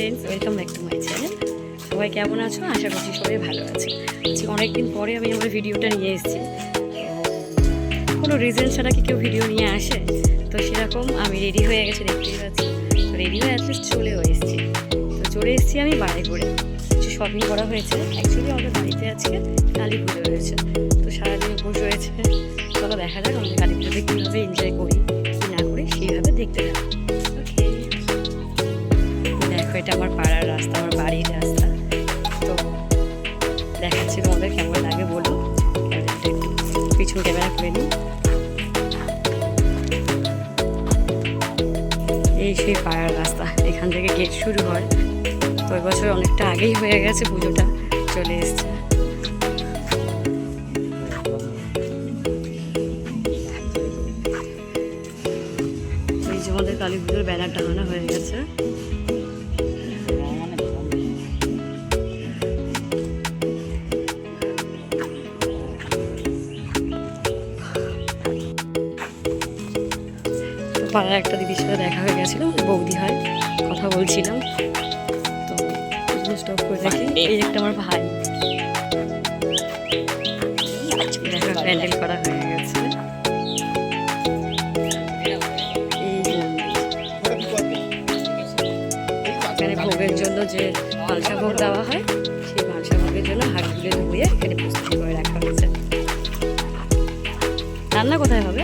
Friends, welcome back to my channel. সবাই কেমন আছো? আশা করছি সবাই ভালো আছে। অনেকদিন পরে আমি আমার ভিডিওটা নিয়ে এসেছি। কোনো রিজন ছাড়া কি কেউ ভিডিও নিয়ে আসে? তো সেরকম আমি রেডি হয়ে গেছি, দেখতেই পাচ্ছি। তো রেডি হয়ে অ্যাটলিস্ট চলেও এসেছি। তো চলে এসেছি আমি বাড়িপুরে। কিছু শপিং করা হয়েছে। অ্যাকচুয়ালি আমাদের বাড়িতে আজকে কালী পুজো রয়েছে। তো সারাদিন উপোস হয়েছে। চলো দেখা যাক আমাদের কালী পুজোতে কীভাবে এনজয় করি কি না করি সেইভাবে দেখতে থাকি। ওকে, দেখো এটা আমার পাড়ার রাস্তা, আমার বাড়ির রাস্তা। তো দেখাচ্ছি তোমাদের কেমন লাগে বলো। একটু পিছন ক্যামেরা করে নিই। এই সেই পাড়ার রাস্তা, এখান থেকে গেট শুরু হয়। তো এবছর অনেকটা আগেই হয়ে গেছে, পুজোটা চলে এসছে। এই যে আমাদের কালী পুজোর ব্যানার টাঙানো হয়ে গেছে। পাড়ার একটা দিদির সাথে দেখা হয়ে গেছিল, বৌদি হয়, কথা বলছিলাম। তো স্টপ করে রাখি। এই একটা আমার ভাই, দেখা প্যান্ডেল করা হয়ে গেছে। এখানে ভোগের জন্য যে মালসা ভোগ দেওয়া হয়, সেই মালসা ভোগের জন্য হাড়গুলো ধুয়ে এখানে প্রস্তুত করে রাখা হয়েছে। রান্না কোথায় হবে?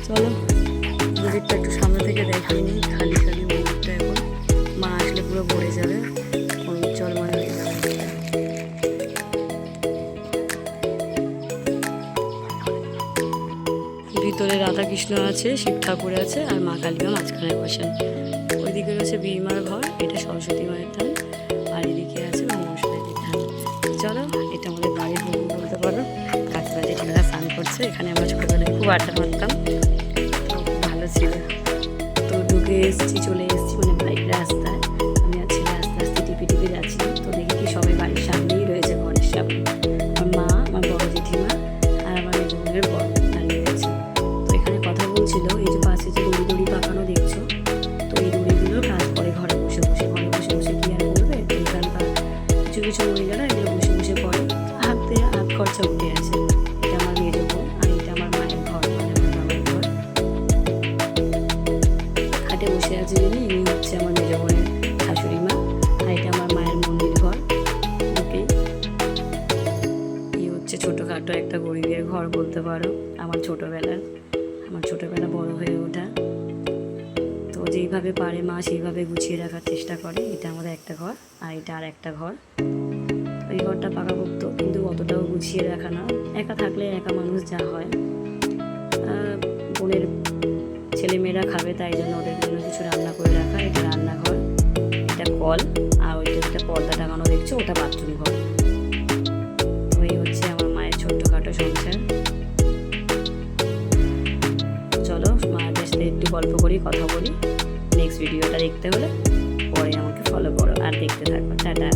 চলো মন্দিরটা একটু সামনে থেকে দেখিয়ে নিই। খালি খালি মন্দিরটা, এখন মা আসলে পুরো ভরে যাবে, জলময় হয়ে যাবে। ভিতরে রাধাকৃষ্ণ আছে, শিব ঠাকুর আছে, আর মা কালীমা মাঝখানে বসেন। ওইদিকে রয়েছে বীরমার ঘর, এটা সরস্বতী মায়ের ধান, আর এদিকে আছে মনসাদেবীর ধান। চলো, এটা আমাদের বাড়ির পুকুর বলতে পারো। কাকিমা জেঠিমারা স্নান করছে। এখানে আমরা ছোটোবেলায় খুব আড্ডা মারতাম, তো ভালো ছিল। তো ঢুকে এসেছি, চলে এসেছি মানে বাইরের রাস্তায়। আমি আর ছেলে আস্তে আস্তে টিপে টিপে যাচ্ছি। তো দেখি কি সবাই বাড়ির সামনেই রয়েছে, ঘরের সামনে। আমার মা, আমার বড় জেঠিমা আর আমার মেজবোনের বর দাঁড়িয়ে রয়েছে। তো এখানে কথা বলছিল। এই যে পাশে যে দড়ি দড়ি পাকানো দেখছো, তো এই দড়িগুলোর কাজ করে ঘরে বসে বসে। ঘরে বসে বসে কি আর করবে? তো এখানকার কিছু কিছু মহিলারা এগুলো বসে বসে করে, হাতে হাত খরচা উঠে আসে। এটা আমার মেজ বোন, আর এটা আমার মায়ের ঘর, মানে আমার বাবার ঘর। খাটে বসে আছে যিনি, ইনি হচ্ছে আমার মেজ বোনের শাশুড়ি মা, আর এটা আমার মায়ের মন্দির ঘর। ওকেই, এই হচ্ছে ছোটোখাটো একটা গরিবের ঘর বলতে পারো। আমার ছোটোবেলা বড় হয়ে ওঠা। তো যেইভাবে পারে মা সেইভাবে গুছিয়ে রাখার চেষ্টা করে। এটা আমাদের একটা ঘর, আর এটা আর একটা ঘর। এই ঘরটা পাকাপোক্ত, কিন্তু অতটাও গুছিয়ে রাখা না। একা থাকলে একা মানুষ যা হয়। বোনের ছেলেমেয়েরা খাবে, তাই জন্য ওদের জন্য কিছু রান্না করে রাখা। এটা রান্নাঘর, এটা কল, আর ওইটা যেটা পর্দা টাঙানো দেখছো, ওটা বাথরুম ঘর। তো এই হচ্ছে আমার মায়ের ছোট্টখাটো সংসার। চলো মায়ের সাথে একটু গল্প করি, কথা বলি। নেক্সট ভিডিওটা দেখতে হলে পরে আমাকে ফলো করো আর দেখতে থাকো। টাটা।